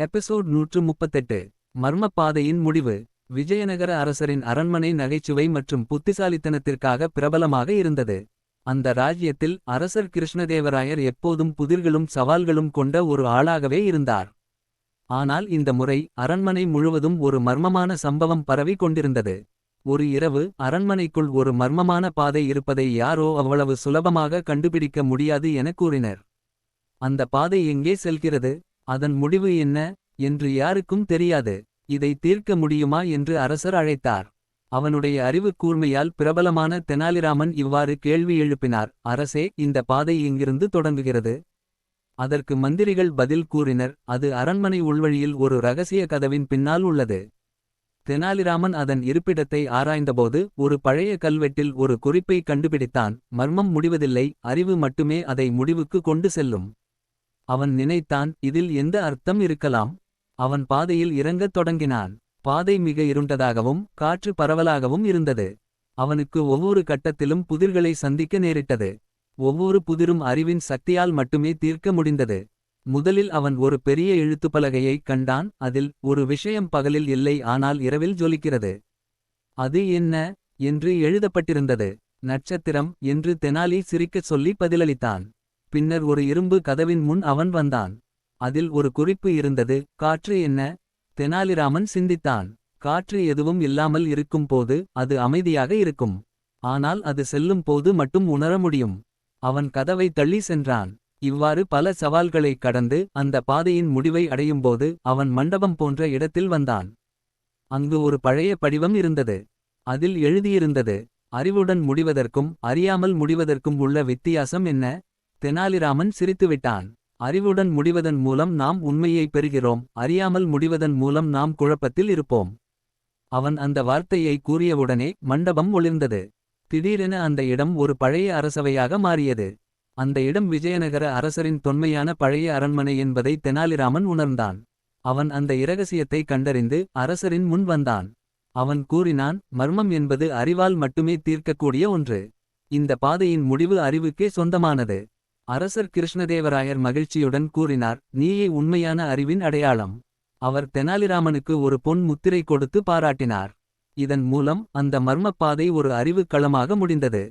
Episode 138. மர்மப் பாதையின் முடிவு. விஜயநகர அரசரின் அரண்மனை நகைச்சுவை மற்றும் புத்திசாலித்தனத்திற்காக பிரபலமாக இருந்தது. அந்த ராஜ்யத்தில் அரசர் கிருஷ்ணதேவராயர் எப்போதும் புதிர்களும் சவால்களும் கொண்ட ஒரு ஆளாகவே இருந்தார். ஆனால் இந்த முறை அரண்மனை முழுவதும் ஒரு மர்மமான சம்பவம் பரவி கொண்டிருந்தது. ஒரு இரவு அரண்மனைக்குள் ஒரு மர்மமான பாதை இருப்பதை யாரோ அவ்வளவு சுலபமாக கண்டுபிடிக்க முடியாது என கூறினர். அந்த பாதை எங்கே செல்கிறது, அதன் முடிவு என்ன என்று யாருக்கும் தெரியாது. இதை தீர்க்க முடியுமா என்று அரசர் அழைத்தார். அவனுடைய அறிவு கூர்மையால் பிரபலமான தெனாலிராமன் இவ்வாறு கேள்வி எழுப்பினார்: அரசே, இந்த பாதை எங்கிருந்து தொடங்குகிறது? அதற்கு மந்திரிகள் பதில் கூறினர்: அது அரண்மனை உள்வழியில் ஒரு ரகசிய கதவின் பின்னால் உள்ளது. தெனாலிராமன் அதன் இருப்பிடத்தை ஆராய்ந்தபோது ஒரு பழைய கல்வெட்டில் ஒரு குறிப்பை கண்டுபிடித்தான். மர்மம் முடிவதில்லை, அறிவு மட்டுமே அதை முடிவுக்கு கொண்டு செல்லும். அவன் நினைத்தான், இதில் எந்த அர்த்தம் இருக்கலாம்? அவன் பாதையில் இறங்கத் தொடங்கினான். பாதை மிக இருண்டதாகவும் காற்று பரவலாகவும் இருந்தது. அவனுக்கு ஒவ்வொரு கட்டத்திலும் புதிர்களை சந்திக்க நேரிட்டது. ஒவ்வொரு புதிரும் அறிவின் சக்தியால் மட்டுமே தீர்க்க முடிந்தது. முதலில் அவன் ஒரு பெரிய எழுத்துப்பலகையைக் கண்டான். அதில் ஒரு விஷயம் பகலில் இல்லை, ஆனால் இரவில் ஜொலிக்கிறது. அது என்ன என்று எழுதப்பட்டிருந்தது. நட்சத்திரம் என்று தெனாலி சிரிக்கச் சொல்லி பதிலளித்தான். பின்னர் ஒரு இரும்பு கதவின் முன் அவன் வந்தான். அதில் ஒரு குறிப்பு இருந்தது. காற்று என்ன? தெனாலிராமன் சிந்தித்தான். காற்று எதுவும் இல்லாமல் இருக்கும் போது அது அமைதியாக இருக்கும். ஆனால் அது செல்லும் போது மட்டும் உணர முடியும். அவன் கதவை தள்ளி சென்றான். இவ்வாறு பல சவால்களைக் கடந்து அந்த பாதையின் முடிவை அடையும்போது அவன் மண்டபம் போன்ற இடத்தில் வந்தான். அங்கு ஒரு பழைய படிவம் இருந்தது. அதில் எழுதியிருந்தது: அறிவுடன் முடிவதற்கும் அறியாமல் முடிவதற்கும் உள்ள வித்தியாசம் என்ன? தெனாலிராமன் சிரித்துவிட்டான். அறிவுடன் முடிவதன் மூலம் நாம் உண்மையை பெறுகிறோம், அறியாமல் முடிவதன் மூலம் நாம் குழப்பத்தில் இருப்போம். அவன் அந்த வார்த்தையை கூறியவுடனே மண்டபம் ஒளிர்ந்தது. திடீரென அந்த இடம் ஒரு பழைய அரசவையாக மாறியது. அந்த இடம் விஜயநகர அரசரின் தொன்மையான பழைய அரண்மனை என்பதை தெனாலிராமன் உணர்ந்தான். அவன் அந்த இரகசியத்தை கண்டறிந்து அரசரின் முன் வந்தான். அவன் கூறினான்: மர்மம் என்பது அறிவால் மட்டுமே தீர்க்கக்கூடிய ஒன்று. இந்த பாதையின் முடிவு அறிவுக்கே சொந்தமானது. அரசர் கிருஷ்ணதேவராயர் மகிழ்ச்சியுடன் கூறினார்: நீயே உண்மையான அறிவின் அடையாளம். அவர் தெனாலிராமனுக்கு ஒரு பொன் முத்திரை கொடுத்து பாராட்டினார். இதன் மூலம் அந்த மர்மப் பாதை ஒரு அறிவு களமாக முடிந்தது.